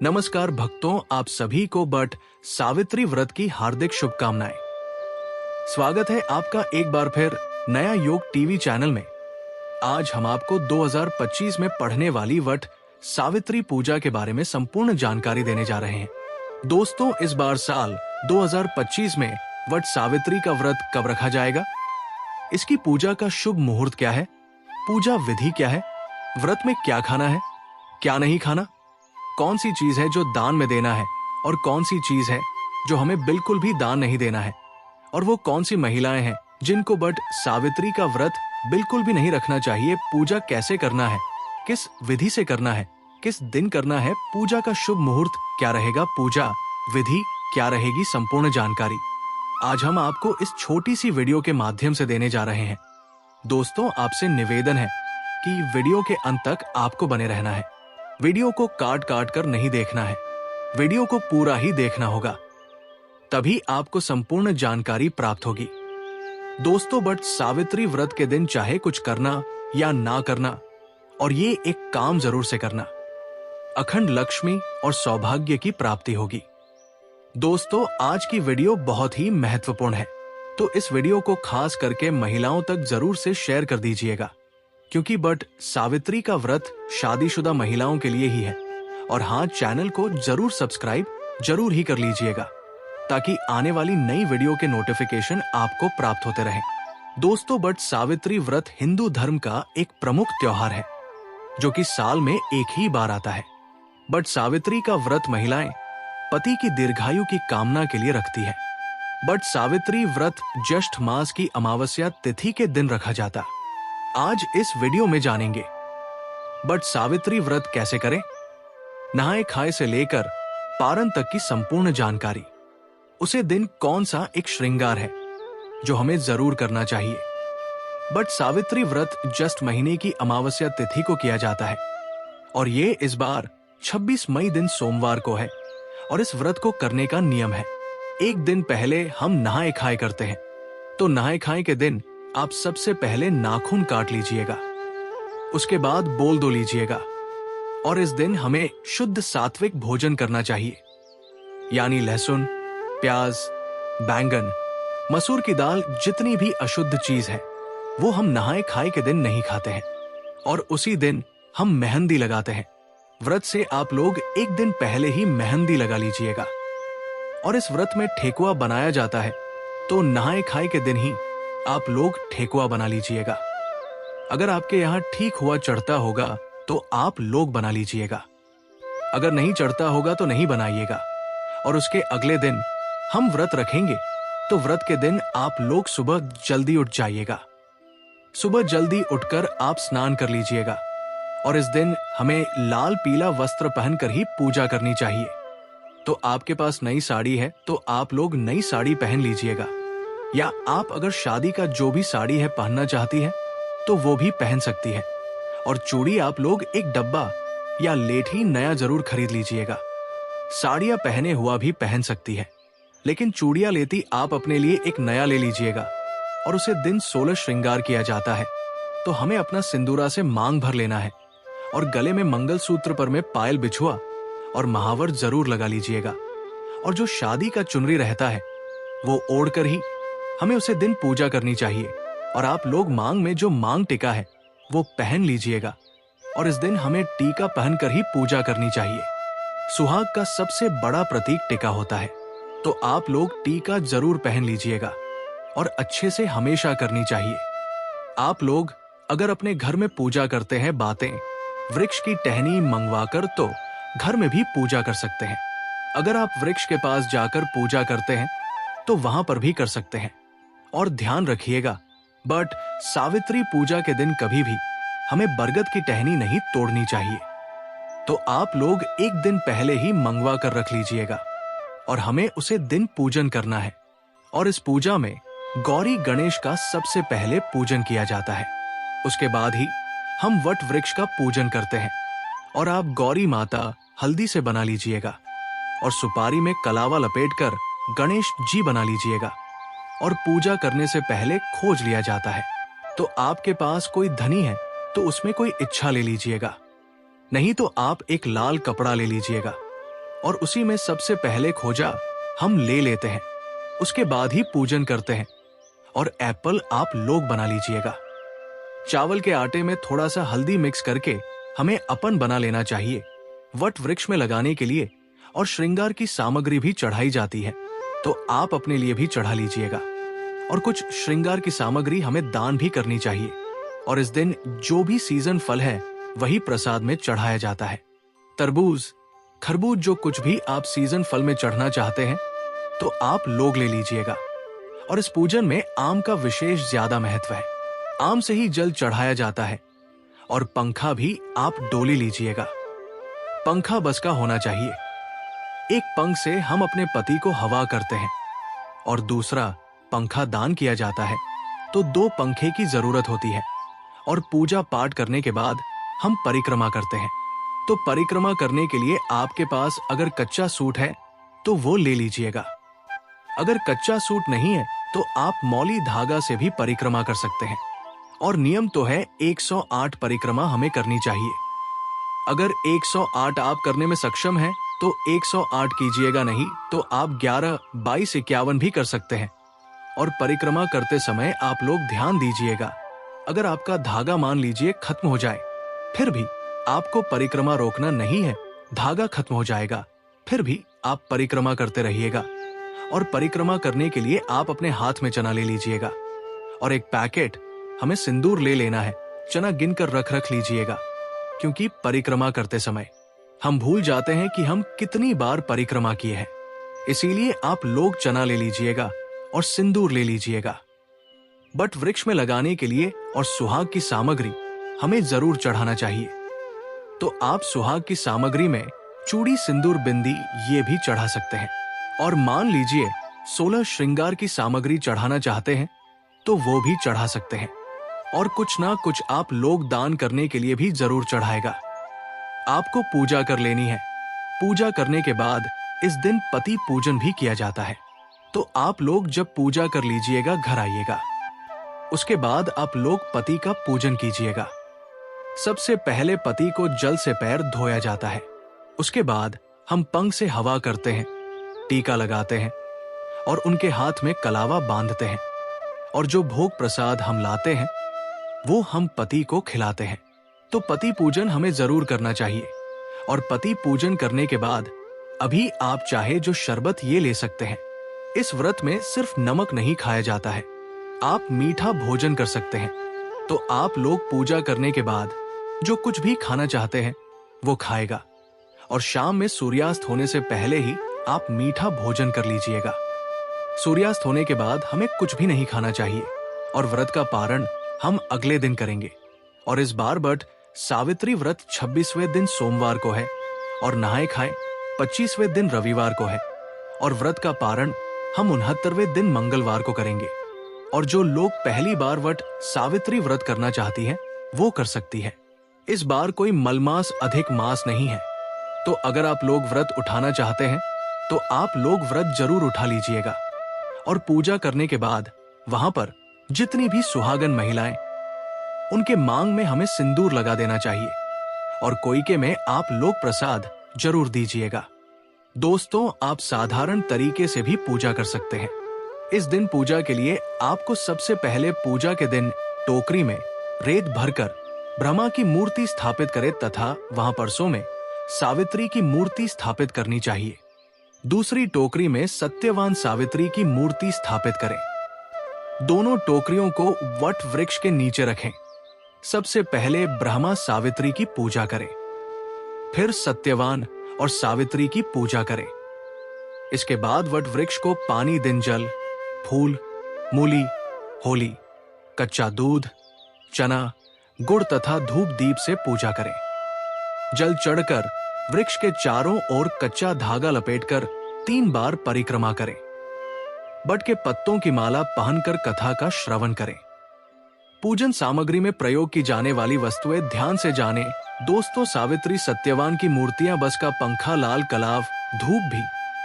नमस्कार भक्तों, आप सभी को बट सावित्री व्रत की हार्दिक शुभकामनाएं। स्वागत है आपका एक बार फिर नया योग टीवी चैनल में। आज हम आपको 2025 में पढ़ने वाली वट सावित्री पूजा के बारे में संपूर्ण जानकारी देने जा रहे हैं। दोस्तों, इस बार साल 2025 में वट सावित्री का व्रत कब रखा जाएगा? इसकी पूजा का शुभ मुहूर्त क्या है? पूजा विधि क्या है? व्रत में क्या खाना है, क्या नहीं खाना? कौन सी चीज है जो दान में देना है और कौन सी चीज है जो हमें बिल्कुल भी दान नहीं देना है? और वो कौन सी महिलाएं हैं जिनको बट सावित्री का व्रत बिल्कुल भी नहीं रखना चाहिए? पूजा कैसे करना है, किस विधि से करना है, किस दिन करना है, पूजा का शुभ मुहूर्त क्या रहेगा, पूजा विधि क्या रहेगी, संपूर्ण जानकारी आज हम आपको इस छोटी सी वीडियो के माध्यम से देने जा रहे हैं। दोस्तों, आपसे निवेदन है कि वीडियो के अंत तक आपको बने रहना है। वीडियो को काट काट कर नहीं देखना है, वीडियो को पूरा ही देखना होगा, तभी आपको संपूर्ण जानकारी प्राप्त होगी। दोस्तों, बट सावित्री व्रत के दिन चाहे कुछ करना या ना करना, और ये एक काम जरूर से करना, अखंड लक्ष्मी और सौभाग्य की प्राप्ति होगी। दोस्तों, आज की वीडियो बहुत ही महत्वपूर्ण है, तो इस वीडियो को खास करके महिलाओं तक जरूर से शेयर कर दीजिएगा, क्योंकि बट सावित्री का व्रत शादीशुदा महिलाओं के लिए ही है। और हाँ, चैनल को जरूर सब्सक्राइब जरूर ही कर लीजिएगा, ताकि आने वाली नई वीडियो के नोटिफिकेशन आपको प्राप्त होते रहें। दोस्तों, बट सावित्री व्रत हिंदू धर्म का एक प्रमुख त्योहार है, जो कि साल में एक ही बार आता है। बट सावित्री का व्रत महिलाएं पति की दीर्घायु की कामना के लिए रखती है। बट सावित्री व्रत ज्येष्ठ मास की अमावस्या तिथि के दिन रखा जाता। आज इस वीडियो में जानेंगे बट सावित्री व्रत कैसे करें, नहाए खाए से लेकर पारण तक की संपूर्ण जानकारी। उसे दिन कौन सा एक श्रृंगार है जो हमें जरूर करना चाहिए। बट सावित्री व्रत ज्येष्ठ महीने की अमावस्या तिथि को किया जाता है, और ये इस बार 26 मई दिन सोमवार को है। और इस व्रत को करने का नियम है, एक दिन पहले हम नहाए खाए करते हैं, तो नहाए खाए के दिन आप सबसे पहले नाखून काट लीजिएगा, उसके बाद बोल दो लीजिएगा। और इस दिन हमें शुद्ध सात्विक भोजन करना चाहिए, यानी लहसुन, प्याज, बैंगन, मसूर की दाल, जितनी भी अशुद्ध चीज है वो हम नहाए खाए के दिन नहीं खाते हैं। और उसी दिन हम मेहंदी लगाते हैं। व्रत से आप लोग एक दिन पहले ही मेहंदी लगा लीजिएगा। और इस व्रत में ठेकुआ बनाया जाता है, तो नहाए खाए के दिन ही आप लोग ठेकुआ बना लीजिएगा। अगर आपके यहाँ ठीक हुआ चढ़ता होगा तो आप लोग बना लीजिएगा, अगर नहीं चढ़ता होगा तो नहीं बनाइएगा। और उसके अगले दिन हम व्रत रखेंगे, तो व्रत के दिन आप लोग सुबह जल्दी उठ जाइएगा। सुबह जल्दी उठकर आप स्नान कर लीजिएगा। और इस दिन हमें लाल पीला वस्त्र पहनकर ही पूजा करनी चाहिए। तो आपके पास नई साड़ी है तो आप लोग नई साड़ी पहन लीजिएगा, या आप अगर शादी का जो भी साड़ी है पहनना चाहती है तो वो भी पहन सकती है। और चूड़ी आप लोग एक डब्बा या लेठी नया जरूर खरीद लीजिएगा। साड़ियां पहने हुआ भी पहन सकती है, लेकिन चूड़ियां लेती आप अपने लिए एक नया ले लीजिएगा। और उसे दिन 16 श्रृंगार किया जाता है, तो हमें अपना सिंदूरा से मांग भर लेना है, और गले में मंगलसूत्र पर में पायल बिछुआ और महावर जरूर लगा लीजिएगा। और जो शादी का चुनरी रहता है वो ओढ़कर ही हमें उसे दिन पूजा करनी चाहिए। और आप लोग मांग में जो मांग टिका है वो पहन लीजिएगा। और इस दिन हमें टीका पहनकर ही पूजा करनी चाहिए। सुहाग का सबसे बड़ा प्रतीक टीका होता है, तो आप लोग टीका जरूर पहन लीजिएगा, और अच्छे से हमेशा करनी चाहिए। आप लोग अगर अपने घर में पूजा करते हैं बातें, वृक्ष की टहनी मंगवाकर, तो घर में भी पूजा कर सकते हैं। अगर आप वृक्ष के पास जाकर पूजा करते हैं तो वहां पर भी कर सकते हैं। और ध्यान रखिएगा, बट सावित्री पूजा के दिन कभी भी हमें बरगद की टहनी नहीं तोड़नी चाहिए। तो आप लोग एक दिन पहले ही मंगवा कर रख लीजिएगा, और हमें उसे दिन पूजन करना है। और इस पूजा में गौरी गणेश का सबसे पहले पूजन किया जाता है, उसके बाद ही हम वट वृक्ष का पूजन करते हैं। और आप गौरी माता हल्दी से बना लीजिएगा, और सुपारी में कलावा लपेटकर गणेश जी बना लीजिएगा। और पूजा करने से पहले खोज लिया जाता है। तो आपके पास कोई धनी है तो उसमें कोई इच्छा ले लीजिएगा, नहीं तो आप एक लाल कपड़ा ले लीजिएगा और उसी में सबसे पहले खोजा हम ले लेते हैं। उसके बाद ही पूजन करते हैं। और एप्पल आप लोग बना लीजिएगा। चावल के आटे में थोड़ा सा हल्दी मिक्स करके हमें अपन बना लेना चाहिए। वट वृक्ष में लगाने के लिए और श्रृंगार की सामग्री भी चढ़ाई जाती है, तो आप अपने लिए भी चढ़ा लीजिएगा। और कुछ श्रृंगार की सामग्री हमें दान भी करनी चाहिए। और इस दिन जो भी सीजन फल है वही प्रसाद में चढ़ाया जाता है। तरबूज, खरबूज, जो कुछ भी आप सीजन फल में चढ़ना चाहते हैं तो आप लोग ले लीजिएगा। और इस पूजन में आम का विशेष ज्यादा महत्व है। आम से ही जल चढ़ाया जाता है। और पंखा भी आप डोली लीजिएगा। पंखा बस का होना चाहिए। एक पंख से हम अपने पति को हवा करते हैं और दूसरा पंखा दान किया जाता है, तो 2 पंखे की जरूरत होती है। और पूजा पाठ करने के बाद हम परिक्रमा करते हैं। तो परिक्रमा करने के लिए आपके पास अगर कच्चा सूट है तो वो ले लीजिएगा। अगर कच्चा सूट नहीं है तो आप मौली धागा से भी परिक्रमा कर सकते हैं। और नियम तो है 108 परिक्रमा हमें करनी चाहिए। अगर 108 आप करने में सक्षम हैं तो 108 कीजिएगा, नहीं तो आप 11, 22, 51 भी कर सकते हैं। और परिक्रमा करते समय आप लोग ध्यान दीजिएगा, अगर आपका धागा मान लीजिए खत्म हो जाए, फिर भी आपको परिक्रमा रोकना नहीं है। धागा खत्म हो जाएगा, फिर भी आप परिक्रमा करते रहिएगा। और परिक्रमा करने के लिए आप अपने हाथ में चना ले लीजिएगा। और एक पैकेट हमें सिंदूर ले लेना है। चना गिनकर रख लीजिएगा, क्योंकि परिक्रमा करते समय हम भूल जाते हैं कि हम कितनी बार परिक्रमा किए हैं। इसीलिए आप लोग चना ले लीजिएगा और सिंदूर ले लीजिएगा। बट वृक्ष में लगाने के लिए और सुहाग की सामग्री हमें जरूर चढ़ाना चाहिए। तो आप सुहाग की सामग्री में चूड़ी, सिंदूर, बिंदी ये भी चढ़ा सकते हैं। और मान लीजिए 16 श्रृंगार की सामग्री चढ़ाना चाहते हैं तो वो भी चढ़ा सकते हैं। और कुछ ना कुछ आप लोग दान करने के लिए भी जरूर चढ़ाएगा। आपको पूजा कर लेनी है। पूजा करने के बाद इस दिन पति पूजन भी किया जाता है। तो आप लोग जब पूजा कर लीजिएगा घर आइएगा। उसके बाद आप लोग पति का पूजन कीजिएगा। सबसे पहले पति को जल से पैर धोया जाता है। उसके बाद हम पंख से हवा करते हैं, टीका लगाते हैं और उनके हाथ में कलावा बांधते हैं। और जो भोग प्रसाद हम लाते हैं वो हम पति को खिलाते हैं। तो पति पूजन हमें जरूर करना चाहिए। और पति पूजन करने के बाद अभी आप चाहे जो शरबत ये ले सकते हैं। इस व्रत में सिर्फ नमक नहीं खाया जाता है, आप मीठा भोजन कर सकते हैं। तो आप लोग पूजा करने के बाद जो कुछ भी खाना चाहते हैं वो खाएगा। और शाम में सूर्यास्त होने से पहले ही आप मीठा भोजन कर लीजिएगा। सूर्यास्त होने के बाद हमें कुछ भी नहीं खाना चाहिए। और व्रत का पारण हम अगले दिन करेंगे। और इस बार बट सावित्री व्रत 26वें दिन सोमवार को है और नहाए खाए 25वें दिन रविवार को है। और व्रत का पारण हम 69वें दिन मंगलवार को करेंगे। और जो लोग पहली बार वट सावित्री व्रत करना चाहती हैं वो कर सकती है। इस बार कोई मलमास अधिक मास नहीं है। तो अगर आप लोग व्रत उठाना चाहते हैं तो आप लोग व्रत जरूर उठा लीजिएगा। और पूजा करने के बाद वहां पर जितनी भी सुहागन महिलाएं, उनके मांग में हमें सिंदूर लगा देना चाहिए। और कोयके में आप लोग प्रसाद जरूर दीजिएगा। दोस्तों, आप साधारण तरीके से भी पूजा कर सकते हैं। इस दिन पूजा के लिए आपको सबसे पहले पूजा के दिन टोकरी में रेत भरकर ब्रह्मा की मूर्ति स्थापित करें तथा वहां परसों में सावित्री की मूर्ति स्थापित करनी चाहिए। दूसरी टोकरी में सत्यवान सावित्री की मूर्ति स्थापित करें। दोनों टोकरियों को वट वृक्ष के नीचे रखें। सबसे पहले ब्रह्मा सावित्री की पूजा करें, फिर सत्यवान और सावित्री की पूजा करें। इसके बाद वट वृक्ष को पानी, दिन, जल, फूल, मूली, होली, कच्चा दूध, चना, गुड़ तथा धूप दीप से पूजा करें। जल चढ़कर वृक्ष के चारों ओर कच्चा धागा लपेटकर 3 बार परिक्रमा करें। बट के पत्तों की माला पहनकर कथा का श्रवण करें। पूजन सामग्री में प्रयोग की जाने वाली वस्तुएं ध्यान से जानें। दोस्तों, सावित्री, सत्यवान की मूर्तियां, बस का पंखा, लाल कलाव, धूप भी,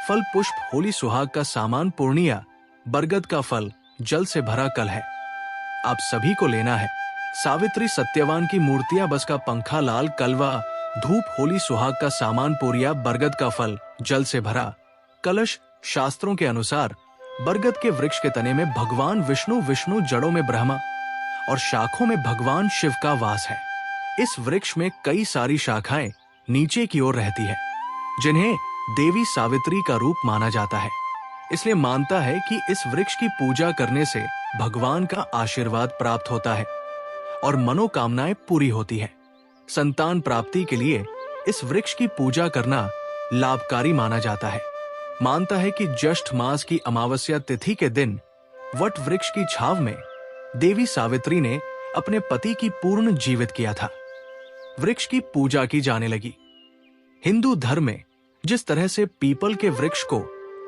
फल, पुष्प, होली सुहाग का सामान, पूर्णिया, बरगद का फल, जल से भरा कल है, आप सभी को लेना है। सावित्री, सत्यवान की मूर्तियां, बस का पंखा, लाल कलवा, धूप, होली सुहाग का सामान, पूरिया, बरगद का फल, जल से भरा कलश। शास्त्रों के अनुसार बरगद के वृक्ष के तने में भगवान विष्णु, जड़ों में ब्रह्मा और शाखों में भगवान शिव का वास है। इस वृक्ष में कई सारी शाखाएं नीचे की ओर रहती है, जिन्हें देवी सावित्री का रूप माना जाता है। इसलिए मानता है कि इस वृक्ष की पूजा करने से भगवान का आशीर्वाद प्राप्त होता है और मनोकामनाएं पूरी होती हैं। संतान प्राप्ति के लिए इस वृक्ष की पूजा करना लाभकारी माना जाता है। मानता है कि ज्येष्ठ मास की अमावस्या तिथि के दिन वट वृक्ष की छाव में देवी सावित्री ने अपने पति की पूर्ण जीवित किया था। वृक्ष की पूजा की जाने लगी। हिंदू धर्म में जिस तरह से पीपल के वृक्ष को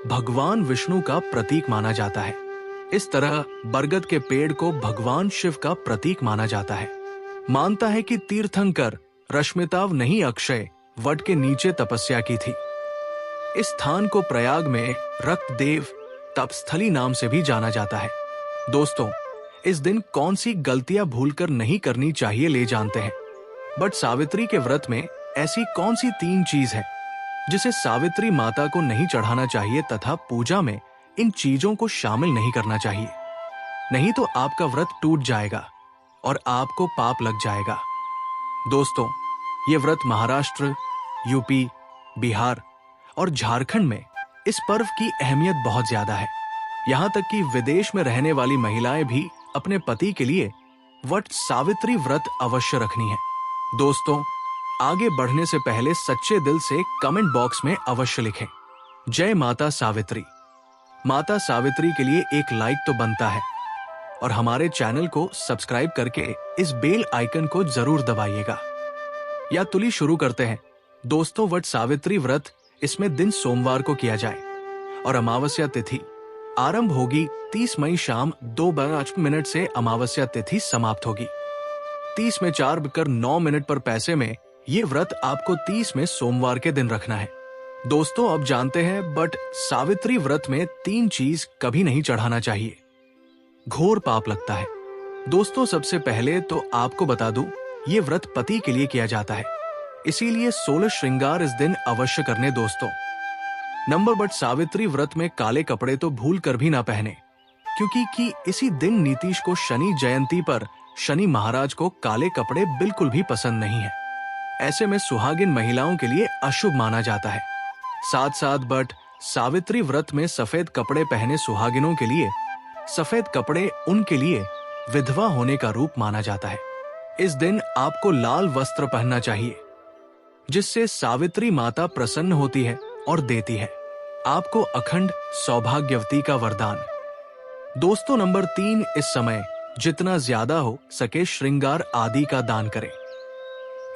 भगवान विष्णु का प्रतीक माना जाता है, इस तरह बरगद के पेड़ को भगवान शिव का प्रतीक माना जाता है। मानता है कि तीर्थंकर रश्मिताव नहीं, अक्षय वट के नीचे तपस्या की थी। इस स्थान को प्रयाग में रक्तदेव तपस्थली नाम से भी जाना जाता है। दोस्तों, इस दिन कौन सी गलतियां भूलकर नहीं करनी चाहिए ले जानते हैं। बट सावित्री के व्रत में ऐसी कौन सी 3 चीज है जिसे सावित्री माता को नहीं चढ़ाना चाहिए तथा पूजा में इन चीजों को शामिल नहीं करना चाहिए, नहीं तो आपका व्रत टूट जाएगा और आपको पाप लग जाएगा। दोस्तों, ये व्रत महाराष्ट्र, यूपी, बिहार और झारखंड में इस पर्व की अहमियत बहुत ज्यादा है। यहाँ तक कि विदेश में रहने वाली महिलाएं भी अपने पति के लिए वट सावित्री व्रत अवश्य रखनी है। दोस्तों, आगे बढ़ने से पहले सच्चे दिल से कमेंट बॉक्स में अवश्य लिखें, जय माता सावित्री। माता सावित्री के लिए एक लाइक तो बनता है और हमारे चैनल को सब्सक्राइब करके इस बेल आइकन को जरूर दबाइएगा। या तुली शुरू करते हैं। दोस्तों, वट सावित्री व्रत इसमें दिन सोमवार को किया जाए और अमावस्या तिथि आरंभ होगी 30 मई शाम 2:05 से अमावस्या तिथि समाप्त होगी 30 में 4:09 पर पैसे में। ये व्रत आपको 30 में सोमवार के दिन रखना है। दोस्तों, अब जानते हैं बट सावित्री व्रत में 3 चीज कभी नहीं चढ़ाना चाहिए, घोर पाप लगता है। दोस्तों, सबसे पहले तो आपको बता दूं, ये व्रत पति के लिए किया जाता है, इसीलिए 16 श्रृंगार इस दिन अवश्य करने। दोस्तों, नंबर बट सावित्री व्रत में काले कपड़े तो भूल कर भी ना पहने, क्योंकि इसी दिन नीतीश को शनि जयंती पर शनि महाराज को काले कपड़े बिल्कुल भी पसंद नहीं है। ऐसे में सुहागिन महिलाओं के लिए अशुभ माना जाता है। साथ साथ बट सावित्री व्रत में सफेद कपड़े पहने सुहागिनों के लिए, सफेद कपड़े उनके लिए विधवा होने का रूप माना जाता है। इस दिन आपको लाल वस्त्र पहनना चाहिए, जिससे सावित्री माता प्रसन्न होती है और देती है आपको अखंड सौभाग्यवती का वरदान। दोस्तों, नंबर 3, इस समय जितना ज्यादा हो सके श्रृंगार आदि का दान करें।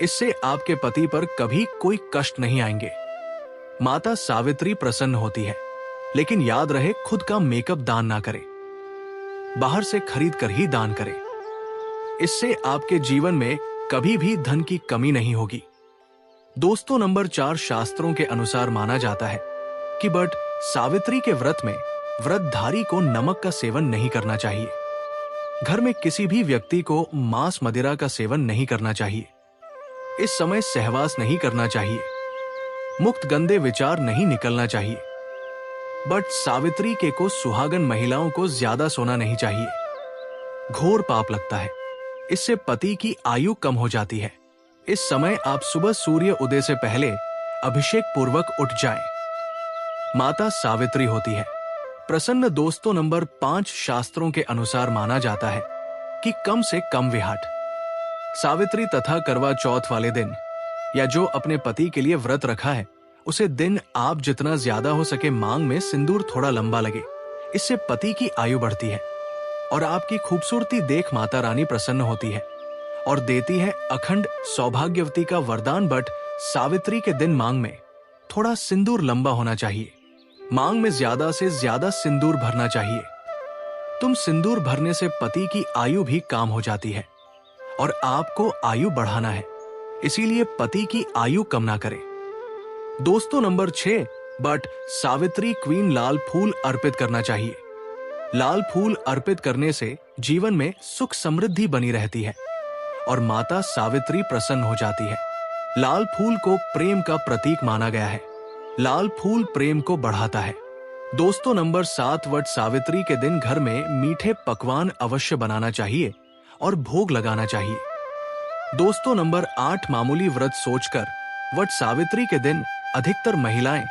इससे आपके पति पर कभी कोई कष्ट नहीं आएंगे। माता सावित्री प्रसन्न होती है, लेकिन याद रहे खुद का मेकअप दान ना करें, बाहर से खरीद कर ही दान करें। इससे आपके जीवन में कभी भी धन की कमी नहीं होगी। दोस्तों, नंबर 4, शास्त्रों के अनुसार माना जाता है कि बट सावित्री के व्रत में व्रतधारी को नमक का सेवन नहीं करना चाहिए। घर में किसी भी व्यक्ति को मांस मदिरा का सेवन नहीं करना चाहिए। इस समय सहवास नहीं करना चाहिए, मुक्त गंदे विचार नहीं निकलना चाहिए। बट सावित्री के को सुहागन महिलाओं को ज्यादा सोना नहीं चाहिए, घोर पाप लगता है। इससे पति की आयु कम हो जाती है। इस समय आप सुबह सूर्य उदय से पहले अभिषेक पूर्वक उठ जाएं। माता सावित्री होती है प्रसन्न। दोस्तों, नंबर 5, शास्त्रों के अनुसार माना जाता है कि कम से कम विहाट सावित्री तथा करवा चौथ वाले दिन, या जो अपने पति के लिए व्रत रखा है, उसे दिन आप जितना ज्यादा हो सके मांग में सिंदूर थोड़ा लंबा लगे। इससे पति की आयु बढ़ती है और आपकी खूबसूरती देख माता रानी प्रसन्न होती है और देती है अखंड सौभाग्यवती का वरदान। बट सावित्री के दिन मांग में थोड़ा सिंदूर लंबा होना चाहिए। मांग में ज्यादा से ज्यादा सिंदूर भरना चाहिए। तुम सिंदूर भरने से पति की आयु भी काम हो जाती है और आपको आयु बढ़ाना है, इसीलिए पति की आयु कम ना करें। दोस्तों, नंबर 6, बट सावित्री क्वीन लाल फूल अर्पित करना चाहिए। लाल फूल अर्पित करने से जीवन में सुख समृद्धि बनी रहती है और माता सावित्री प्रसन्न हो जाती है। लाल फूल को प्रेम का प्रतीक माना गया है। लाल फूल प्रेम को बढ़ाता है। दोस्तों, नंबर 7, वट सावित्री के दिन घर में मीठे पकवान अवश्य बनाना चाहिए और भोग लगाना चाहिए। दोस्तों, नंबर 8, मामूली व्रत सोचकर वट सावित्री के दिन अधिकतर महिलाएं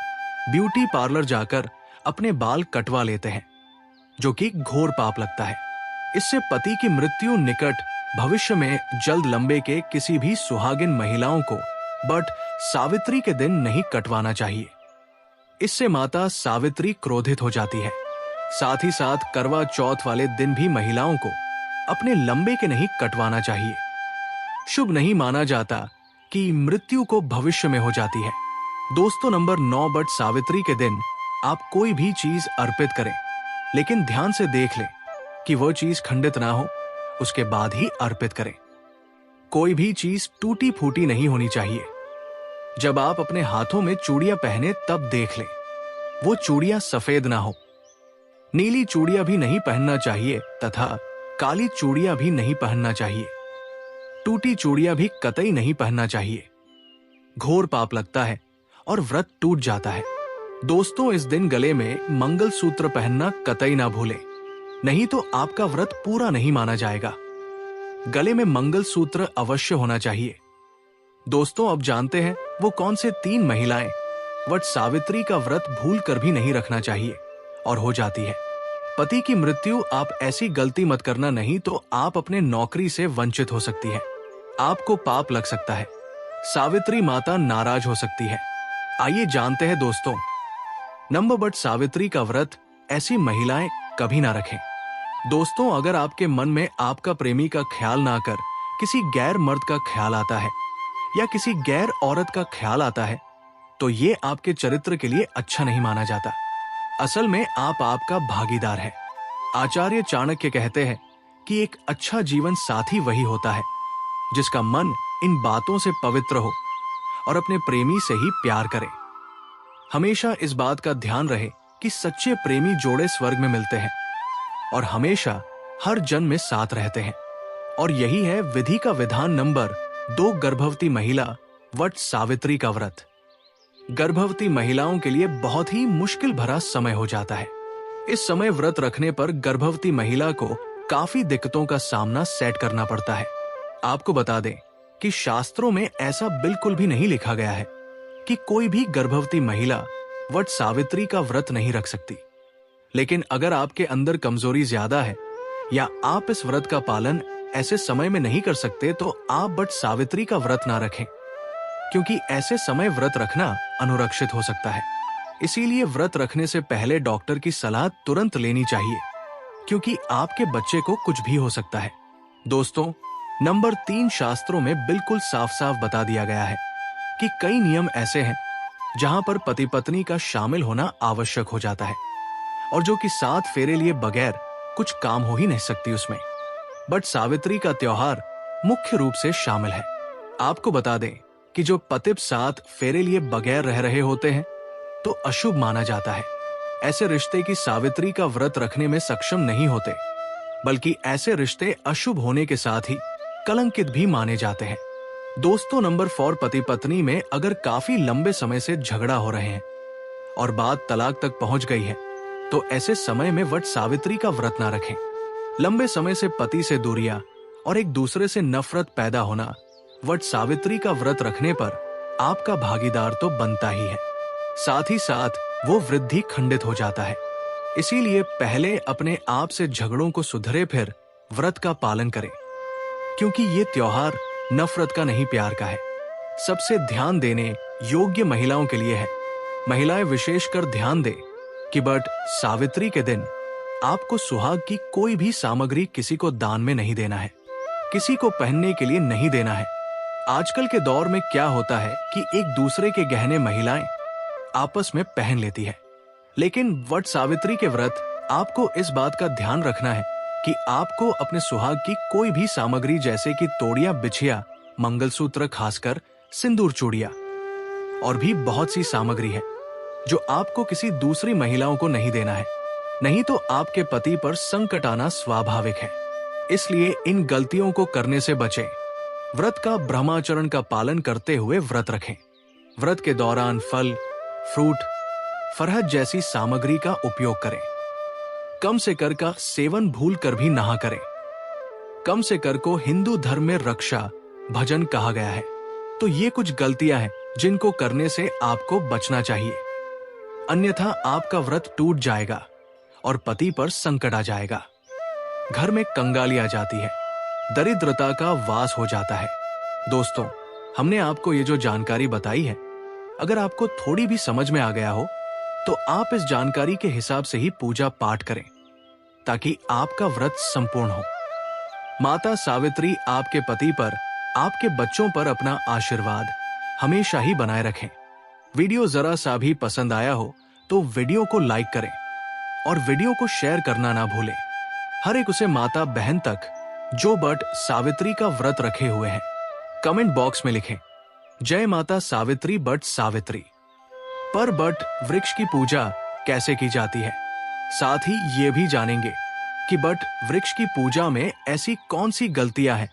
ब्यूटी पार्लर जाकर अपने बाल कटवा लेते हैं, जो कि घोर पाप लगता है। इससे पति की मृत्यु निकट भविष्य में जल्द लंबे के किसी भी सुहागिन महिलाओं को बट सावित्री के दिन नहीं कटवाना चाहिए। इससे माता सावित्री क्रोधित हो जाती है। साथ ही साथ करवा चौथ वाले दिन भी महिलाओं को अपने लंबे के नहीं कटवाना चाहिए। शुभ नहीं माना जाता कि मृत्यु को भविष्य में हो जाती है। दोस्तों, नंबर 9, बट सावित्री के दिन आप कोई भी चीज अर्पित करें, लेकिन ध्यान से देख लें कि वह चीज खंडित ना हो, उसके बाद ही अर्पित करें। कोई भी चीज टूटी फूटी नहीं होनी चाहिए। जब आप अपने हाथों में चूड़ियां पहने तब देख लें वो चूड़ियां सफेद ना हो। नीली चूड़ियां भी नहीं पहनना चाहिए तथा काली चूड़ियां भी नहीं पहनना चाहिए। टूटी चूड़ियां भी कतई नहीं पहनना चाहिए। घोर पाप लगता है और व्रत टूट जाता है। दोस्तों, इस दिन गले में मंगलसूत्र पहनना कतई ना भूलें, नहीं तो आपका व्रत पूरा नहीं माना जाएगा। गले में मंगलसूत्र अवश्य होना चाहिए। दोस्तों, अब जानते हैं वो कौन से 3 महिलाएं वट सावित्री का व्रत भूल कर भी नहीं रखना चाहिए और हो जाती है। पति की मृत्यु, आप ऐसी गलती मत करना, नहीं तो आप अपने नौकरी से वंचित हो सकती है। आपको पाप लग सकता है। सावित्री माता नाराज हो सकती है। आइए जानते हैं दोस्तों। नंबर बट सावित्री का व्रत ऐसी महिलाएं कभी ना रखें। दोस्तों, अगर आपके मन में आपका प्रेमी का ख्याल ना कर किसी गैर मर्द का ख्याल आता है या किसी गैर औरत का ख्याल आता है, तो ये आपके चरित्र के लिए अच्छा नहीं माना जाता। असल में आप आपका भागीदार है। आचार्य चाणक्य कहते हैं कि एक अच्छा जीवन साथी वही होता है जिसका मन इन बातों से पवित्र हो और अपने प्रेमी से ही प्यार करे। हमेशा इस बात का ध्यान रहे कि सच्चे प्रेमी जोड़े स्वर्ग में मिलते हैं और हमेशा हर जन्म में साथ रहते हैं। और यही है विधि का विधान नंबर 2, गर्भवती महिला वट सावित्री का व्रत। गर्भवती महिलाओं के लिए बहुत ही मुश्किल भरा समय हो जाता है। इस समय व्रत रखने पर गर्भवती महिला को काफी दिक्कतों का सामना सेट करना पड़ता है। आपको बता दें कि शास्त्रों में ऐसा बिल्कुल भी नहीं लिखा गया है कि कोई भी गर्भवती महिला वट सावित्री का व्रत नहीं रख सकती। लेकिन अगर आपके अंदर कमजोरी ज्यादा है या आप इस व्रत का पालन ऐसे समय में नहीं कर सकते, तो आप वट सावित्री का व्रत ना रखें, क्योंकि ऐसे समय व्रत रखना अनुरक्षित हो सकता है। इसीलिए व्रत रखने से पहले डॉक्टर की सलाह तुरंत लेनी चाहिए, क्योंकि आपके बच्चे को कुछ भी हो सकता है। दोस्तों, नंबर 3, शास्त्रों में बिल्कुल साफ साफ बता दिया गया है कि कई नियम ऐसे हैं जहां पर पति पत्नी का शामिल होना आवश्यक हो जाता है और जो कि 7 फेरे लिए बगैर कुछ काम हो ही नहीं सकती उसमें। बट सावित्री का त्योहार मुख्य रूप से शामिल है। आपको बता दें कि जो पति 7 फेरे लिए बगैर रह रहे होते हैं तो अशुभ माना जाता है। ऐसे रिश्ते की सावित्री का व्रत रखने में सक्षम नहीं होते, बल्कि ऐसे रिश्ते अशुभ होने के साथ ही कलंकित भी माने जाते हैं। दोस्तों, नंबर 4, पति पत्नी में अगर काफी लंबे समय से झगड़ा हो रहे हैं और बात तलाक तक पहुंच गई है, तो ऐसे समय में वट सावित्री का व्रत ना रखें। लंबे समय से पति से दूरियां और एक दूसरे से नफरत पैदा होना वट सावित्री का व्रत रखने पर आपका भागीदार तो बनता ही है, साथ ही साथ वो वृद्धि खंडित हो जाता है। इसीलिए पहले अपने आप से झगड़ों को सुधरे फिर व्रत का पालन करें, क्योंकि ये त्योहार नफरत का नहीं प्यार का है। सबसे ध्यान देने योग्य महिलाओं के लिए है। महिलाएं विशेषकर ध्यान दें कि बट सावित्री के दिन आपको सुहाग की कोई भी सामग्री किसी को दान में नहीं देना है, किसी को पहनने के लिए नहीं देना है। आजकल के दौर में क्या होता है कि एक दूसरे के गहने महिलाएं आपस में पहन लेती है, लेकिन वट सावित्री के व्रत आपको इस बात का ध्यान रखना है कि आपको अपने सुहाग की कोई भी सामग्री जैसे कि तोड़ियां, बिछिया, मंगलसूत्र, खासकर सिंदूर चूड़ियां और भी बहुत सी सामग्री है जो आपको किसी दूसरी महिलाओं को नहीं देना है, नहीं तो आपके पति पर संकट आना स्वाभाविक है। इसलिए इन गलतियों को करने से बचें। व्रत का ब्रह्माचरण का पालन करते हुए व्रत रखें। व्रत के दौरान फल, फ्रूट, फरहद जैसी सामग्री का उपयोग करें। कम से कर का सेवन भूल कर भी ना करें। कम से कर को हिंदू धर्म में रक्षा भजन कहा गया है, तो ये कुछ गलतियां हैं जिनको करने से आपको बचना चाहिए, अन्यथा आपका व्रत टूट जाएगा और पति पर संकट आ जाएगा। घर में कंगाली आ जाती है, दरिद्रता का वास हो जाता है। दोस्तों, हमने आपको ये जो जानकारी बताई है, अगर आपको थोड़ी भी समझ में आ गया हो तो आप इस जानकारी के हिसाब से ही पूजा पाठ करें ताकि आपका व्रत संपूर्ण हो। माता सावित्री आपके पति पर, आपके बच्चों पर अपना आशीर्वाद हमेशा ही बनाए रखें। वीडियो जरा सा भी पसंद आया हो तो वीडियो को लाइक करें और वीडियो को शेयर करना ना भूलें। हर एक उसे माता बहन तक जो बट सावित्री का व्रत रखे हुए हैं, कमेंट बॉक्स में लिखें जय माता सावित्री बट सावित्री। पर बट वृक्ष की पूजा कैसे की जाती है, साथ ही ये भी जानेंगे कि बट वृक्ष की पूजा में ऐसी कौन सी गलतियां हैं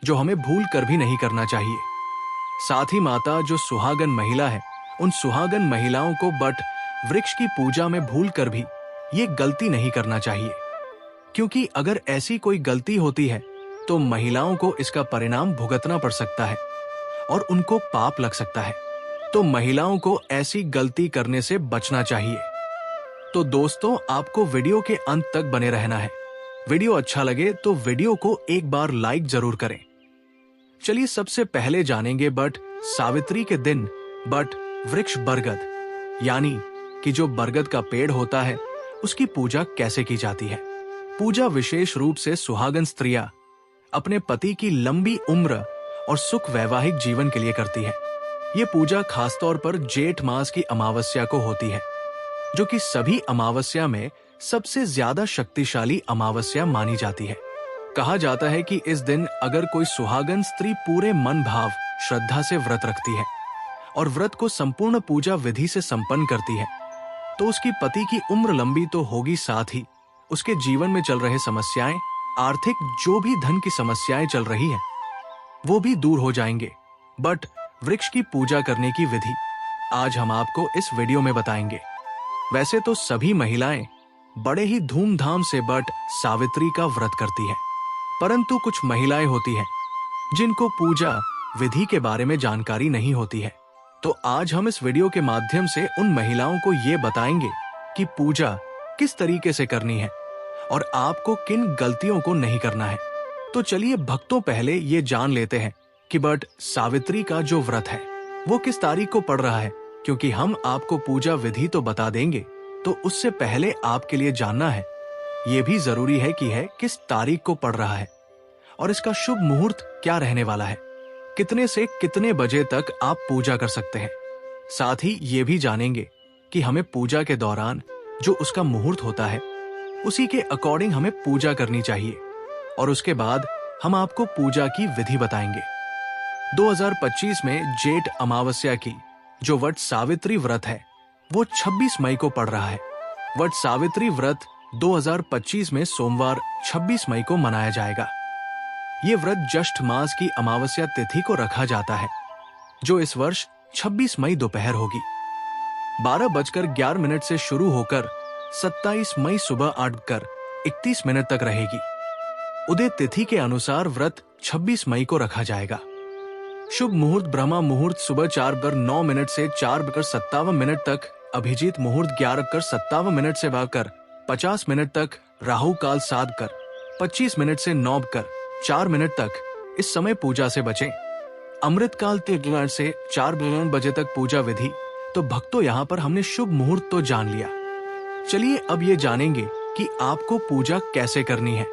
जो हमें भूल कर भी नहीं करना चाहिए। साथ ही माता जो सुहागन महिला है, उन सुहागन महिलाओं को बट वृक्ष की पूजा में भूल कर भी ये गलती नहीं करना चाहिए, क्योंकि अगर ऐसी कोई गलती होती है तो महिलाओं को इसका परिणाम भुगतना पड़ सकता है और उनको पाप लग सकता है। तो महिलाओं को ऐसी गलती करने से बचना चाहिए। तो दोस्तों, आपको वीडियो के अंत तक बने रहना है। वीडियो अच्छा लगे तो वीडियो को एक बार लाइक जरूर करें। चलिए सबसे पहले जानेंगे बट सावित्री के दिन बट वृक्ष बरगद, यानी कि जो बरगद का पेड़ होता है, उसकी पूजा कैसे की जाती है। पूजा विशेष रूप से सुहागन स्त्रियां अपने पति की लंबी उम्र और सुख वैवाहिक जीवन के लिए करती है। ये पूजा खासतौर पर जेठ मास की अमावस्या को होती है, जो कि सभी अमावस्या में सबसे ज्यादा शक्तिशाली अमावस्या मानी जाती है। कहा जाता है कि इस दिन अगर कोई सुहागन स्त्री पूरे मन भाव श्रद्धा से व्रत रखती है और व्रत को संपूर्ण पूजा विधि से संपन्न करती है, तो उसकी पति की उम्र लंबी तो होगी, साथ ही उसके जीवन में चल रहे समस्याएं, आर्थिक जो भी धन की समस्याएं चल रही है, वो भी दूर हो जाएंगे। बट वृक्ष की पूजा करने की विधि आज हम आपको इस वीडियो में बताएंगे। वैसे तो सभी महिलाएं बड़े ही धूमधाम से बट सावित्री का व्रत करती है, परंतु कुछ महिलाएं होती हैं जिनको पूजा विधि के बारे में जानकारी नहीं होती है। तो आज हम इस वीडियो के माध्यम से उन महिलाओं को ये बताएंगे कि पूजा किस तरीके से करनी है और आपको किन गलतियों को नहीं करना है। तो चलिए भक्तों, पहले ये जान लेते हैं कि बट सावित्री का जो व्रत है वो किस तारीख को पड़ रहा है, क्योंकि हम आपको पूजा विधि तो बता देंगे, तो उससे पहले आपके लिए जानना है, ये भी जरूरी है कि है किस तारीख को पड़ रहा है और इसका शुभ मुहूर्त क्या रहने वाला है, कितने से कितने बजे तक आप पूजा कर सकते हैं। साथ ही ये भी जानेंगे कि हमें पूजा के दौरान जो उसका मुहूर्त होता है, उसी के अकॉर्डिंग हमें पूजा करनी चाहिए और उसके बाद हम आपको पूजा की विधि बताएंगे। 2025 में जेठ अमावस्या की जो वट सावित्री व्रत है वो 26 मई को पड़ रहा है। वट सावित्री व्रत 2025 में सोमवार 26 मई को मनाया जाएगा। ये व्रत ज्येष्ठ मास की अमावस्या तिथि को रखा जाता है, जो इस वर्ष 26 मई दोपहर होगी। 12:11 से शुरू होकर 27 मई सुबह 8:31 तक रहेगी। उदय तिथि के अनुसार व्रत 26 मई को रखा जाएगा। शुभ मुहूर्त ब्रह्मा मुहूर्त सुबह 4:09 से 4:57 तक, अभिजीत मुहूर्त 11:57 से 12:50 तक, राहु काल 7:25 से 9:04 तक। इस समय पूजा से बचें। अमृत काल 3 से 4 बजे तक पूजा विधि। तो भक्तों, यहाँ पर हमने शुभ मुहूर्त तो जान लिया। चलिए अब ये जानेंगे कि आपको पूजा कैसे करनी है।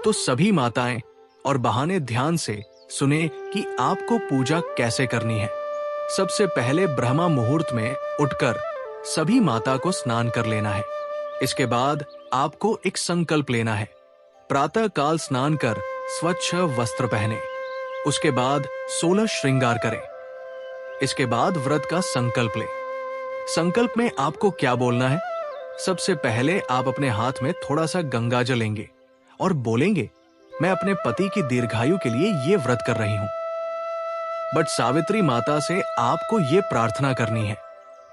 तो सभी माताएं और बहनें ध्यान से सुने कि आपको पूजा कैसे करनी है। सबसे पहले ब्रह्मा मुहूर्त में उठकर सभी माता को स्नान कर लेना है। इसके बाद आपको एक संकल्प लेना है। प्रातः काल स्नान कर स्वच्छ वस्त्र पहने। उसके बाद 16 श्रृंगार करें। इसके बाद व्रत का संकल्प लें। संकल्प में आपको क्या बोलना है? सबसे पहले आप अपने हाथ में थोड़ा सा गंगाजल लेंगे और बोलेंगे, मैं अपने पति की दीर्घायु के लिए ये व्रत कर रही हूँ। बट सावित्री माता से आपको ये प्रार्थना करनी है।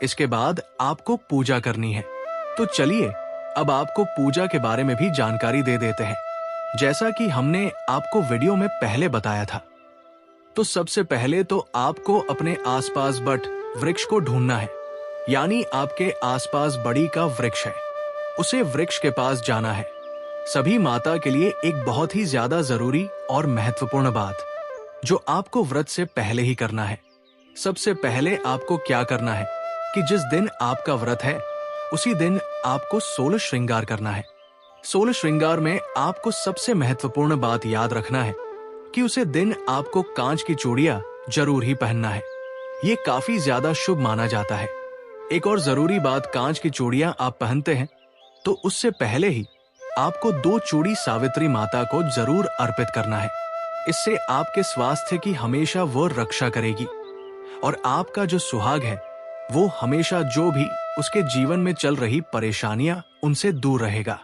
इसके बाद आपको पूजा करनी है। तो चलिए अब आपको पूजा के बारे में भी जानकारी दे देते हैं, जैसा कि हमने आपको वीडियो में पहले बताया था। तो सबसे पहले तो आपको अपने आसपास बट वृक्ष को ढूंढना है, यानी आपके आसपास बड़ी का वृक्ष है, उसे वृक्ष के पास जाना है। सभी माता के लिए एक बहुत ही ज्यादा जरूरी और महत्वपूर्ण बात जो आपको व्रत से पहले ही करना है। सबसे पहले आपको क्या करना है कि जिस दिन आपका व्रत है उसी दिन आपको 16 श्रृंगार करना है। 16 श्रृंगार में आपको सबसे महत्वपूर्ण बात याद रखना है कि उसे दिन आपको कांच की चूड़ियां जरूर ही पहनना है। ये काफी ज्यादा शुभ माना जाता है। एक और जरूरी बात, कांच की चूड़ियां आप पहनते हैं तो उससे पहले ही आपको 2 चूड़ी सावित्री माता को जरूर अर्पित करना है। इससे आपके स्वास्थ्य की हमेशा वो रक्षा करेगी और आपका जो सुहाग है वो हमेशा जो भी उसके जीवन में चल रही परेशानियां उनसे दूर रहेगा।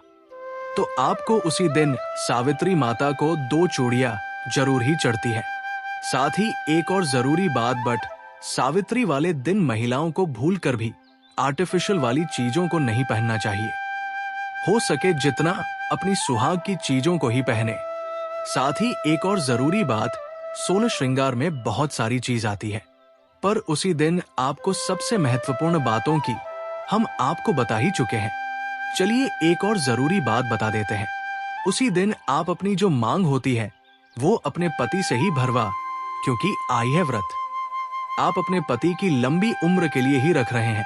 तो आपको उसी दिन सावित्री माता को 2 चूड़ियां जरूर ही चढ़ती है। साथ ही एक और जरूरी बात, बट सावित्री वाले दिन महिलाओं को भूलकर भी आर्टिफिशियल वाली चीजों को नहीं पहनना चाहिए। हो सके जितना अपनी सुहाग की चीजों को ही पहने। साथ ही एक और जरूरी बात, 16 श्रृंगार में बहुत सारी चीज आती है, पर उसी दिन आपको सबसे महत्वपूर्ण बातों की हम आपको बता ही चुके हैं। चलिए एक और जरूरी बात बता देते हैं। उसी दिन आप अपनी जो मांग होती है वो अपने पति से ही भरवा, क्योंकि आई है व्रत, आप अपने पति की लंबी उम्र के लिए ही रख रहे हैं।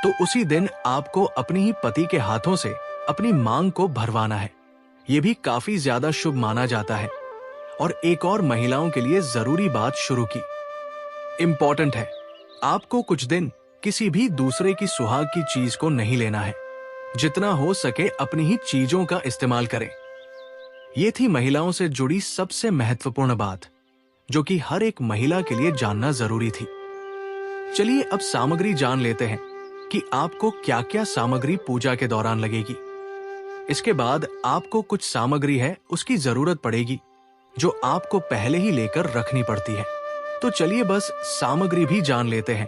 तो उसी दिन आपको अपनी ही पति के हाथों से अपनी मांग को भरवाना है। ये भी काफी ज्यादा शुभ माना जाता है। और एक और महिलाओं के लिए जरूरी बात शुरू की, इंपॉर्टेंट है, आपको कुछ दिन किसी भी दूसरे की सुहाग की चीज को नहीं लेना है। जितना हो सके अपनी ही चीजों का इस्तेमाल करें। ये थी महिलाओं से जुड़ी सबसे महत्वपूर्ण बात, जो कि हर एक महिला के लिए जानना जरूरी थी। चलिए अब सामग्री जान लेते हैं कि आपको क्या क्या सामग्री पूजा के दौरान लगेगी। इसके बाद आपको कुछ सामग्री है उसकी जरूरत पड़ेगी जो आपको पहले ही लेकर रखनी पड़ती है। तो चलिए बस सामग्री भी जान लेते हैं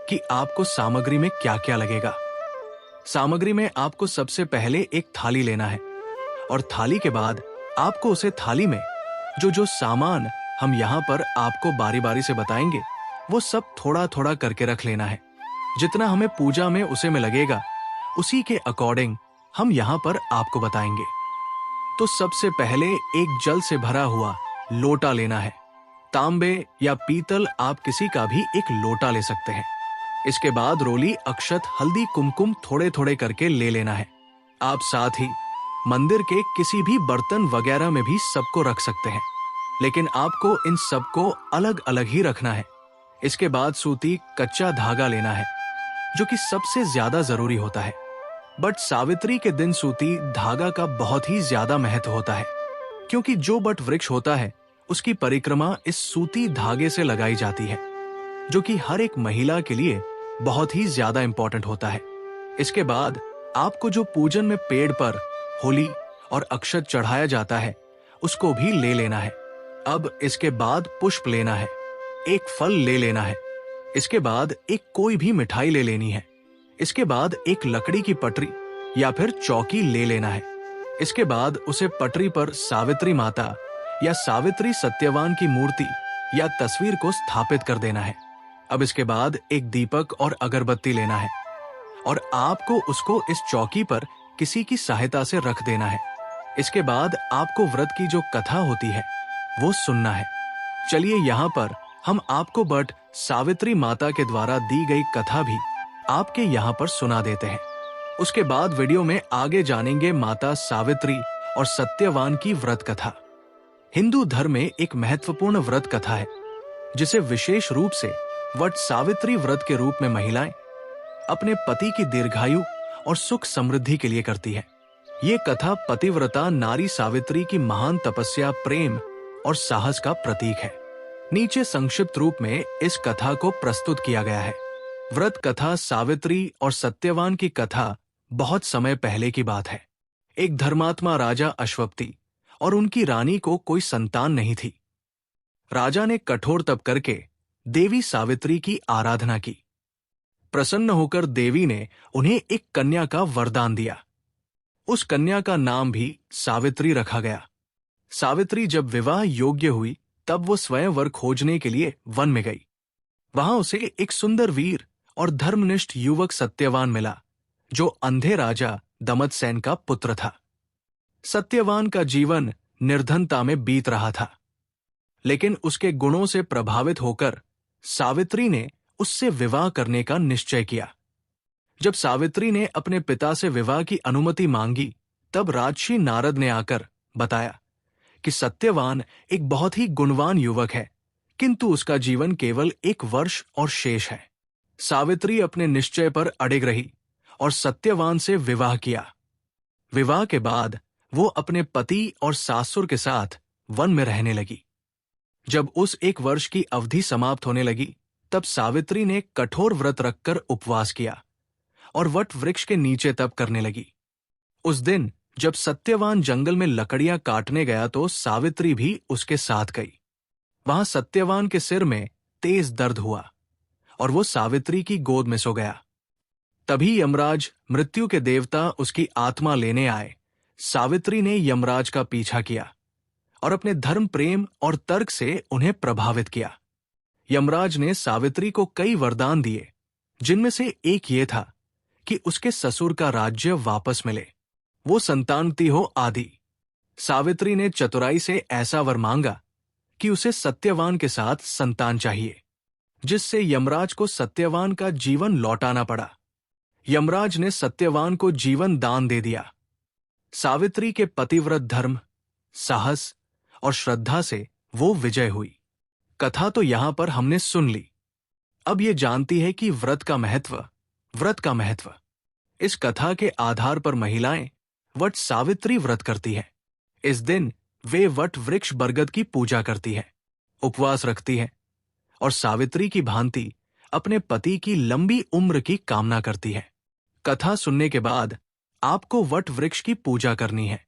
कि आपको सामग्री में क्या क्या लगेगा। सामग्री में आपको सबसे पहले एक थाली लेना है और थाली के बाद आपको उसे थाली में जो जो सामान हम यहाँ पर आपको बारी बारी से बताएंगे वो सब थोड़ा थोड़ा करके रख लेना है। जितना हमें पूजा में उसे में लगेगा उसी के अकॉर्डिंग हम यहाँ पर आपको बताएंगे। तो सबसे पहले एक जल से भरा हुआ लोटा लेना है। तांबे या पीतल आप किसी का भी एक लोटा ले सकते हैं। इसके बाद रोली, अक्षत, हल्दी, कुमकुम थोड़े थोड़े करके ले लेना है। आप साथ ही मंदिर के किसी भी बर्तन वगैरह में भी सबको रख सकते हैं, लेकिन आपको इन सबको अलग अलग ही रखना है। इसके बाद सूती कच्चा धागा लेना है जो कि सबसे ज्यादा जरूरी होता है। बट सावित्री के दिन सूती धागा का बहुत ही ज्यादा महत्व होता है, क्योंकि जो बट वृक्ष होता है उसकी परिक्रमा इस सूती धागे से लगाई जाती है, जो कि हर एक महिला के लिए बहुत ही ज्यादा इंपॉर्टेंट होता है। इसके बाद आपको जो पूजन में पेड़ पर होली और अक्षत चढ़ाया जाता है उसको भी ले लेना है। अब इसके बाद पुष्प लेना है, एक फल ले लेना है। इसके बाद एक कोई भी मिठाई ले लेनी है। इसके बाद एक लकड़ी की पटरी या फिर चौकी ले लेना है। इसके बाद उसे पटरी पर सावित्री माता या सावित्री सत्यवान की मूर्ति या तस्वीर को स्थापित कर देना है। अब इसके बाद एक दीपक और अगरबत्ती लेना है और आपको उसको इस चौकी पर किसी की सहायता से रख देना है। इसके बाद आपको व्रत की जो कथा होती है वो सुनना है। चलिए यहाँ पर हम आपको बट सावित्री माता के द्वारा दी गई कथा भी आपके यहाँ पर सुना देते हैं। उसके बाद वीडियो में आगे जानेंगे माता सावित्री और सत्यवान की व्रत कथा। हिंदू धर्म में एक महत्वपूर्ण व्रत कथा है जिसे विशेष रूप से वट सावित्री व्रत के रूप में महिलाएं अपने पति की दीर्घायु और सुख समृद्धि के लिए करती है। ये कथा पतिव्रता नारी सावित्री की महान तपस्या, प्रेम और साहस का प्रतीक है। नीचे संक्षिप्त रूप में इस कथा को प्रस्तुत किया गया है। व्रत कथा सावित्री और सत्यवान की कथा बहुत समय पहले की बात है। एक धर्मात्मा राजा अश्वपति और उनकी रानी को कोई संतान नहीं थी। राजा ने कठोर तप करके देवी सावित्री की आराधना की। प्रसन्न होकर देवी ने उन्हें एक कन्या का वरदान दिया। उस कन्या का नाम भी सावित्री रखा गया। सावित्री जब विवाह योग्य हुई तब वो स्वयंवर खोजने के लिए वन में गई। वहां उसे एक सुंदर वीर और धर्मनिष्ठ युवक सत्यवान मिला, जो अंधे राजा दमदसेन का पुत्र था। सत्यवान का जीवन निर्धनता में बीत रहा था, लेकिन उसके गुणों से प्रभावित होकर सावित्री ने उससे विवाह करने का निश्चय किया। जब सावित्री ने अपने पिता से विवाह की अनुमति मांगी, तब राजर्षि नारद ने आकर बताया कि सत्यवान एक बहुत ही गुणवान युवक है, किंतु उसका जीवन केवल 1 वर्ष और शेष है। सावित्री अपने निश्चय पर अड़िग रही और सत्यवान से विवाह किया। विवाह के बाद वो अपने पति और सासुर के साथ वन में रहने लगी। जब उस 1 वर्ष की अवधि समाप्त होने लगी, तब सावित्री ने कठोर व्रत रखकर उपवास किया और वट वृक्ष के नीचे तप करने लगी। उस दिन जब सत्यवान जंगल में लकड़ियां काटने गया तो सावित्री भी उसके साथ गई। वहां सत्यवान के सिर में तेज दर्द हुआ और वो सावित्री की गोद में सो गया। तभी यमराज, मृत्यु के देवता, उसकी आत्मा लेने आए। सावित्री ने यमराज का पीछा किया और अपने धर्म, प्रेम और तर्क से उन्हें प्रभावित किया। यमराज ने सावित्री को कई वरदान दिए, जिनमें से एक ये था कि उसके ससुर का राज्य वापस मिले, वो संतानवती हो आदि। सावित्री ने चतुराई से ऐसा वर मांगा कि उसे सत्यवान के साथ संतान चाहिए, जिससे यमराज को सत्यवान का जीवन लौटाना पड़ा। यमराज ने सत्यवान को जीवन दान दे दिया। सावित्री के पतिव्रत धर्म, साहस और श्रद्धा से वो विजय हुई। कथा तो यहां पर हमने सुन ली। अब ये जानती है कि व्रत का महत्व। इस कथा के आधार पर महिलाएं वट सावित्री व्रत करती हैं। इस दिन वे वट वृक्ष बरगद की पूजा करती हैं, उपवास रखती हैं और सावित्री की भांति अपने पति की लंबी उम्र की कामना करती हैं। कथा सुनने के बाद आपको वट वृक्ष की पूजा करनी है।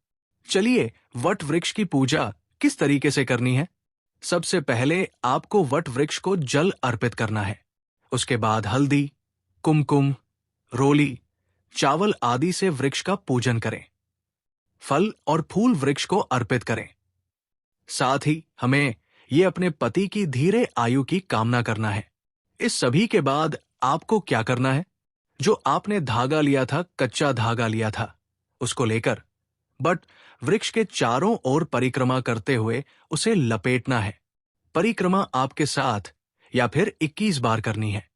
चलिए, वट वृक्ष की पूजा किस तरीके से करनी है? सबसे पहले आपको वट वृक्ष को जल अर्पित करना है। उसके बाद हल्दी, कुमकुम, रोली, चावल आदि से वृक्ष का पूजन करें। फल और फूल वृक्ष को अर्पित करें। साथ ही हमें ये अपने पति की धीरे आयु की कामना करना है। इस सभी के बाद आपको क्या करना है? जो आपने धागा लिया था, कच्चा धागा लिया था, उसको लेकर बट वृक्ष के चारों ओर परिक्रमा करते हुए उसे लपेटना है। परिक्रमा आपके साथ या फिर 21 बार करनी है।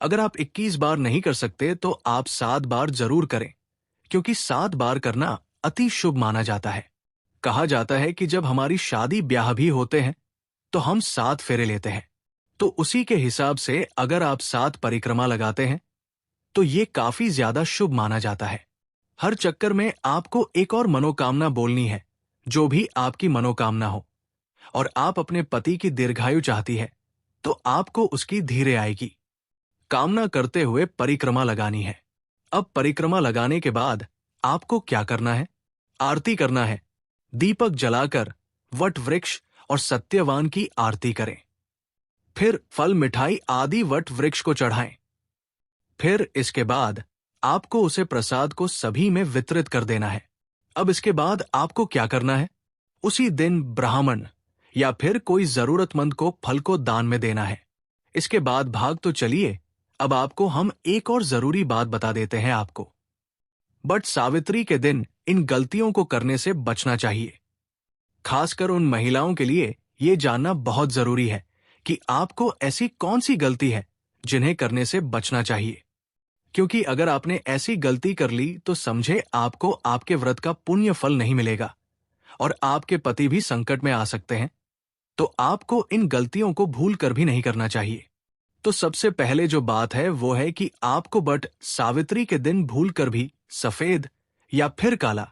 अगर आप 21 बार नहीं कर सकते तो आप 7 बार जरूर करें, क्योंकि 7 बार करना अति शुभ माना जाता है। कहा जाता है कि जब हमारी शादी ब्याह भी होते हैं तो हम 7 फेरे लेते हैं। तो उसी के हिसाब से अगर आप 7 परिक्रमा लगाते हैं तो ये काफी ज्यादा शुभ माना जाता है। हर चक्कर में आपको एक और मनोकामना बोलनी है, जो भी आपकी मनोकामना हो। और आप अपने पति की दीर्घायु चाहती है तो आपको उसकी धीरे आएगी। कामना करते हुए परिक्रमा लगानी है। अब परिक्रमा लगाने के बाद आपको क्या करना है? आरती करना है। दीपक जलाकर वट वृक्ष और सत्यवान की आरती करें। फिर फल, मिठाई आदि वट वृक्ष को चढ़ाएं। फिर इसके बाद आपको उसे प्रसाद को सभी में वितरित कर देना है। अब इसके बाद आपको क्या करना है? उसी दिन ब्राह्मण या फिर कोई जरूरतमंद को फल को दान में देना है। इसके बाद भाग तो चलिए, अब आपको हम एक और जरूरी बात बता देते हैं आपको। बट सावित्री के दिन इन गलतियों को करने से बचना चाहिए। खासकर उन महिलाओं के लिए ये जानना बहुत जरूरी है कि आपको ऐसी कौन सी गलती है जिन्हें करने से बचना चाहिए। क्योंकि अगर आपने ऐसी गलती कर ली तो समझे आपको आपके व्रत का पुण्य फल नहीं मिलेगा और आपके पति भी संकट में आ सकते हैं। तो आपको इन गलतियों को भूल कर भी नहीं करना चाहिए। तो सबसे पहले जो बात है वो है कि आपको बट सावित्री के दिन भूल कर भी सफेद या फिर काला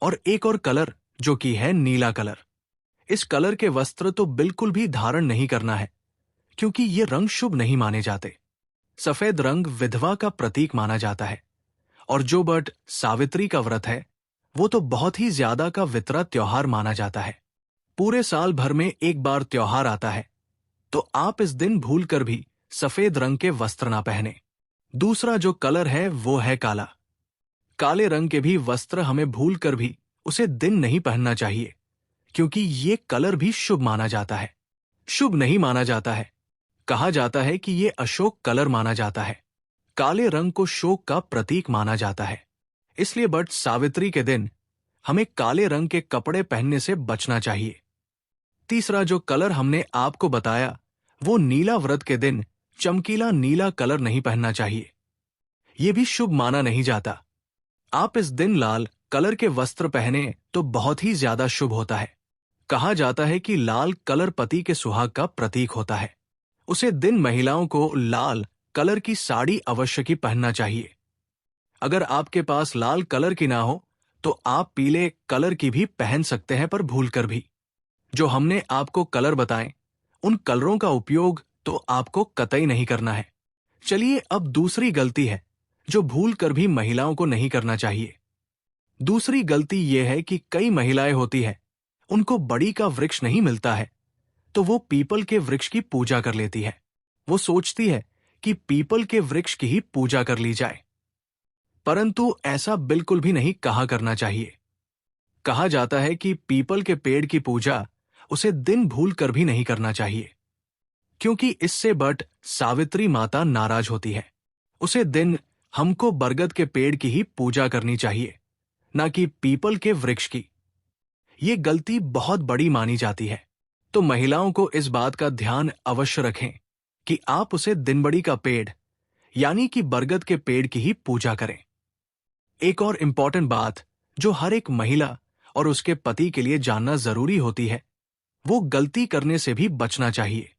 और एक और कलर जो कि है नीला कलर, इस कलर के वस्त्र तो बिल्कुल भी धारण नहीं करना है, क्योंकि ये रंग शुभ नहीं माने जाते। सफेद रंग विधवा का प्रतीक माना जाता है और जो बट सावित्री का व्रत है वो तो बहुत ही ज्यादा का वितरा त्योहार माना जाता है। पूरे साल भर में एक बार त्योहार आता है तो आप इस दिन भूलकर भी सफेद रंग के वस्त्र ना पहने। दूसरा जो कलर है वो है काला। काले रंग के भी वस्त्र हमें भूलकर भी उसे दिन नहीं पहनना चाहिए, क्योंकि ये कलर भी शुभ माना जाता है। शुभ नहीं माना जाता है। कहा जाता है कि ये अशोक कलर माना जाता है। काले रंग को शोक का प्रतीक माना जाता है। इसलिए बट सावित्री के दिन हमें काले रंग के कपड़े पहनने से बचना चाहिए। तीसरा जो कलर हमने आपको बताया वो नीला व्रत के दिन चमकीला नीला कलर नहीं पहनना चाहिए। ये भी शुभ माना नहीं जाता। आप इस दिन लाल कलर के वस्त्र पहने तो बहुत ही ज्यादा शुभ होता है। कहा जाता है कि लाल कलर पति के सुहाग का प्रतीक होता है। उसे दिन महिलाओं को लाल कलर की साड़ी अवश्य की पहनना चाहिए। अगर आपके पास लाल कलर की ना हो तो आप पीले कलर की भी पहन सकते हैं, पर भूलकर भी। जो हमने आपको कलर बताएं उन कलरों का उपयोग तो आपको कतई नहीं करना है। चलिए अब दूसरी गलती है जो भूलकर भी महिलाओं को नहीं करना चाहिए। दूसरी गलती यह है कि कई महिलाएं होती है, उनको बड़ी का वृक्ष नहीं मिलता है तो वो पीपल के वृक्ष की पूजा कर लेती है। वो सोचती है कि पीपल के वृक्ष की ही पूजा कर ली जाए, परंतु ऐसा बिल्कुल भी नहीं कहा करना चाहिए। कहा जाता है कि पीपल के पेड़ की पूजा उसे दिन भूल कर भी नहीं करना चाहिए, क्योंकि इससे बट सावित्री माता नाराज होती है। उसे दिन हमको बरगद के पेड़ की ही पूजा करनी चाहिए, ना कि पीपल के वृक्ष की। ये गलती बहुत बड़ी मानी जाती है। तो महिलाओं को इस बात का ध्यान अवश्य रखें कि आप उसे दिनबड़ी का पेड़ यानी कि बरगद के पेड़ की ही पूजा करें। एक और इम्पॉर्टेंट बात जो हर एक महिला और उसके पति के लिए जानना जरूरी होती है, वो गलती करने से भी बचना चाहिए।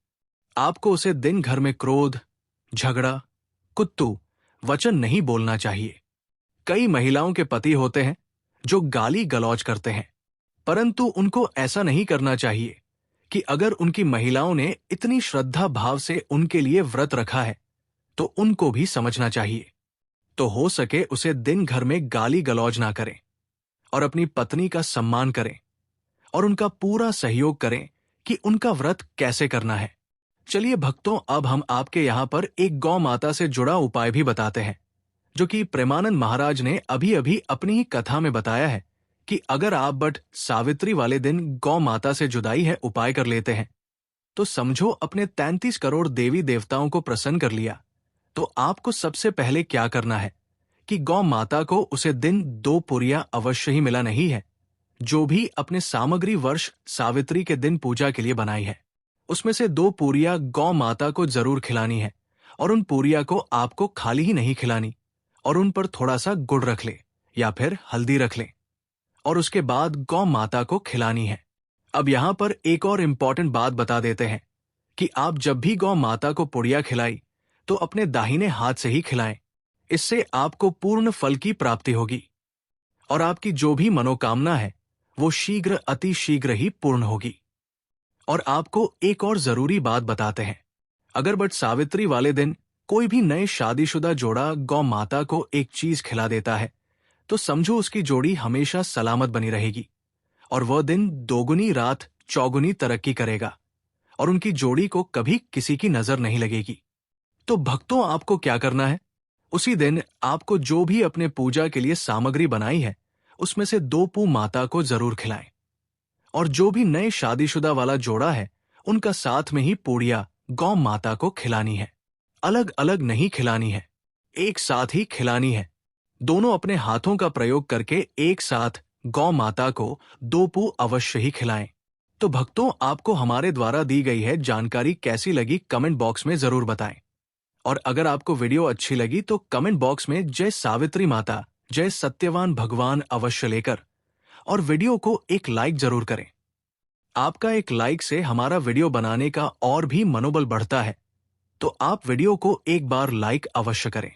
आपको उसे दिन घर में क्रोध, झगड़ा, कुत्तू वचन नहीं बोलना चाहिए। कई महिलाओं के पति होते हैं जो गाली गलौज करते हैं, परंतु उनको ऐसा नहीं करना चाहिए कि अगर उनकी महिलाओं ने इतनी श्रद्धा भाव से उनके लिए व्रत रखा है तो उनको भी समझना चाहिए। तो हो सके उसे दिन घर में गाली गलौज ना करें और अपनी पत्नी का सम्मान करें और उनका पूरा सहयोग करें कि उनका व्रत कैसे करना है। चलिए भक्तों, अब हम आपके यहाँ पर एक गौ माता से जुड़ा उपाय भी बताते हैं, जो कि प्रेमानंद महाराज ने अभी अभी अपनी ही कथा में बताया है कि अगर आप बट सावित्री वाले दिन गौ माता से जुदाई है उपाय कर लेते हैं तो समझो अपने 33 करोड़ देवी देवताओं को प्रसन्न कर लिया। तो आपको सबसे पहले क्या करना है कि गौ माता को उसे दिन 2 पुरिया अवश्य ही मिला नहीं है, जो भी अपने सामग्री वर्ष सावित्री के दिन पूजा के लिए बनाई है, उसमें से 2 पूरिया गौ माता को जरूर खिलानी है। और उन पूरिया को आपको खाली ही नहीं खिलानी, और उन पर थोड़ा सा गुड़ रख ले या फिर हल्दी रख ले और उसके बाद गौ माता को खिलानी है। अब यहाँ पर एक और इम्पॉर्टेंट बात बता देते हैं कि आप जब भी गौ माता को पुड़िया खिलाई तो अपने दाहिने हाथ से ही खिलाएं। इससे आपको पूर्ण फल की प्राप्ति होगी और आपकी जो भी मनोकामना है वो शीघ्र अति शीघ्र ही पूर्ण होगी। और आपको एक और जरूरी बात बताते हैं, अगर बट सावित्री वाले दिन कोई भी नए शादीशुदा जोड़ा गौ माता को एक चीज खिला देता है तो समझो उसकी जोड़ी हमेशा सलामत बनी रहेगी और वह दिन दोगुनी रात चौगुनी तरक्की करेगा और उनकी जोड़ी को कभी किसी की नजर नहीं लगेगी। तो भक्तों, आपको क्या करना है, उसी दिन आपको जो भी अपने पूजा के लिए सामग्री बनाई है उसमें से 2 पू माता को जरूर खिलाएं। और जो भी नए शादीशुदा वाला जोड़ा है उनका साथ में ही पूड़िया गौ माता को खिलानी है। अलग अलग नहीं खिलानी है, एक साथ ही खिलानी है। दोनों अपने हाथों का प्रयोग करके एक साथ गौ माता को 2 पू अवश्य ही खिलाएं। तो भक्तों, आपको हमारे द्वारा दी गई है जानकारी कैसी लगी कमेंट बॉक्स में जरूर बताएं। और अगर आपको वीडियो अच्छी लगी तो कमेंट बॉक्स में जय सावित्री माता, जय सत्यवान भगवान अवश्य लेकर और वीडियो को एक लाइक जरूर करें। आपका एक लाइक से हमारा वीडियो बनाने का और भी मनोबल बढ़ता है, तो आप वीडियो को एक बार लाइक अवश्य करें।